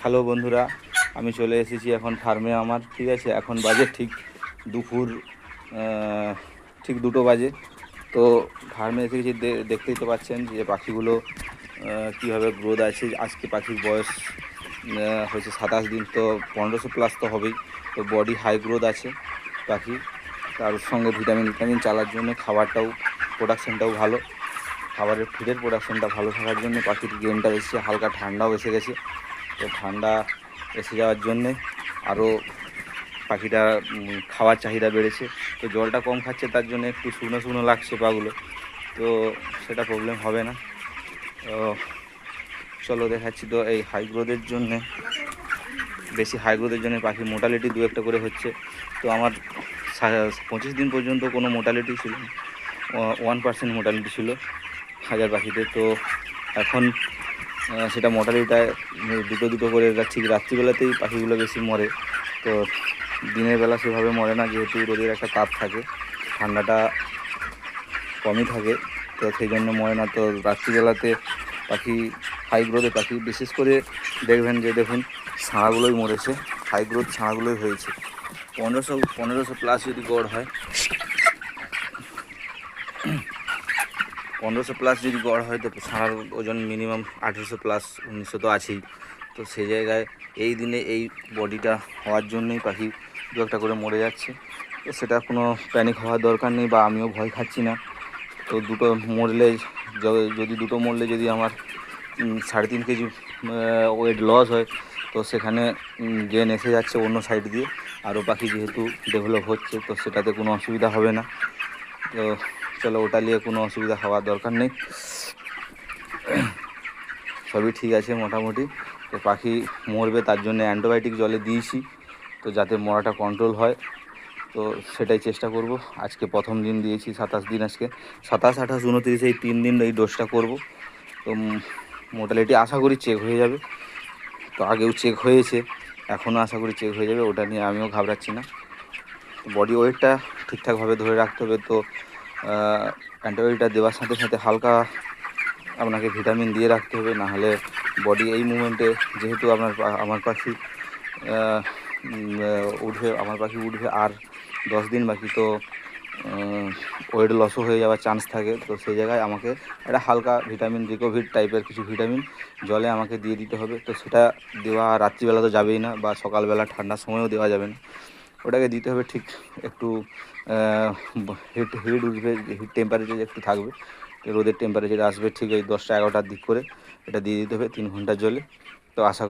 Hello বন্ধুরা, আমি চলে এসেছি এখন ফার্মে আমার। ঠিক আছে, এখন বাজে ঠিক দুপুর আহ, ঠিক 2টো বাজে। তো ফার্মে এসে গেছি, দেখতেই তো পাচ্ছেন যে পাখিগুলো কীভাবে গ্রোথ আছে। আজকে পাখির বয়স হয়েছে 27 দিন, তো 1500+ তো হবেই। তো বডি হাই গ্রোথ আছে পাখি। তার সঙ্গে ভিটামিন ভিটামিন চালার জন্য খাবারটাও, প্রোডাকশানটাও ভালো। খাবারের ফিডের প্রোডাকশানটা ভালো থাকার জন্য পাখির গেমটা এসেছে। হালকা ঠান্ডাও এসে গেছে, তো ঠান্ডা এসে যাওয়ার জন্যে আরও পাখিটা খাওয়ার চাহিদা বেড়েছে। তো জলটা কম খাচ্ছে, তার জন্য একটু শুকনো শুকনো লাগছে পাগুলো। তো সেটা প্রবলেম হবে না। তো চলো দেখাচ্ছি। তো এই হাই গ্রোথের জন্যে, বেশি হাই গ্রোথের জন্য পাখির মোটালিটি দু একটা করে হচ্ছে। তো আমার 25 দিন পর্যন্ত কোনো মোটালিটি ছিল না, 1% মোটালিটি ছিল 1000 পাখিতে। তো এখন সেটা মোটালিটায় দুটো দুটো করে ঠিক রাত্রিবেলাতেই পাখিগুলো বেশি মরে। তো দিনের বেলা সেভাবে মরে না, যেহেতু রোদের একটা তাপ থাকে, ঠান্ডাটা কমই থাকে, তো সেই জন্য মরে না। তো রাত্রিবেলাতে পাখি, হাই গ্রোথের পাখি বিশেষ করে দেখবেন যে দেখুন ছানাগুলোই মরেছে, হাই গ্রোথ ছানাগুলোই হয়েছে। 1500+ যদি গড় হয়, 1500+ যদি গড় হয়, তো ছানার ওজন মিনিমাম 1800+, 1900 তো আছেই। তো সেই জায়গায় এই দিনে এই বডিটা হওয়ার জন্যই পাখি দু একটা করে মরে যাচ্ছে। তো সেটা কোনো প্যানিক হওয়ার দরকার নেই, বা আমিও ভয় খাচ্ছি না। তো দুটো মরলে, যদি দুটো মরলে যদি আমার 3.5 কেজি ওয়েট লস হয়, তো সেখানে গেন এসে যাচ্ছে অন্য সাইড দিয়ে। আরও পাখি যেহেতু ডেভেলপ হচ্ছে, তো সেটাতে কোনো অসুবিধা হবে না। তো চলো, ওটা নিয়ে কোনো অসুবিধা হওয়ার দরকার নেই, সবই ঠিক আছে মোটামুটি। তো পাখি মরবে তার জন্য অ্যান্টিবায়োটিক জলে দিয়েছি, তো যাতে মরাটা কন্ট্রোল হয়। তো সেটাই চেষ্টা করব। আজকে প্রথম দিন দিয়েছি, 27 দিন, আজকে 27, 28, 29, এই 3 দিন এই ডোজটা করব। তো মোটালিটি আশা করি চেক হয়ে যাবে। তো আগেও চেক হয়েছে, এখনও আশা করি চেক হয়ে যাবে, ওটা নিয়ে আমিও ঘাবড়াচ্ছি না। বডি ওয়েটটা ঠিকঠাকভাবে ধরে রাখতে হবে। তো অ্যান্টিবায়োটিকটা দেওয়ার সাথে সাথে হালকা আপনাকে ভিটামিন দিয়ে রাখতে হবে, নাহলে বডি এই মুমেন্টে, যেহেতু আমার পাখি আমার পাখি উঠবে আর 10 দিন বাকি, তো ওয়েট লসও হয়ে যাওয়ার চান্স থাকে। তো সেই জায়গায় আমাকে একটা হালকা ভিটামিন, রিকোভিট টাইপের কিছু ভিটামিন জলে আমাকে দিয়ে দিতে হবে। তো সেটা দেওয়া রাত্রিবেলা তো যাবেই না, বা সকালবেলা ঠান্ডার সময়ও দেওয়া যাবে না। ওটাকে দিতে হবে ঠিক একটু হিট উঠবে, হিট টেম্পারেচার একটু থাকবে, রোদের টেম্পারেচার আসবে ঠিক এই 10টা 11টার দিক করে, এটা দিয়ে দিতে হবে 3 ঘন্টার জলে। তো আশা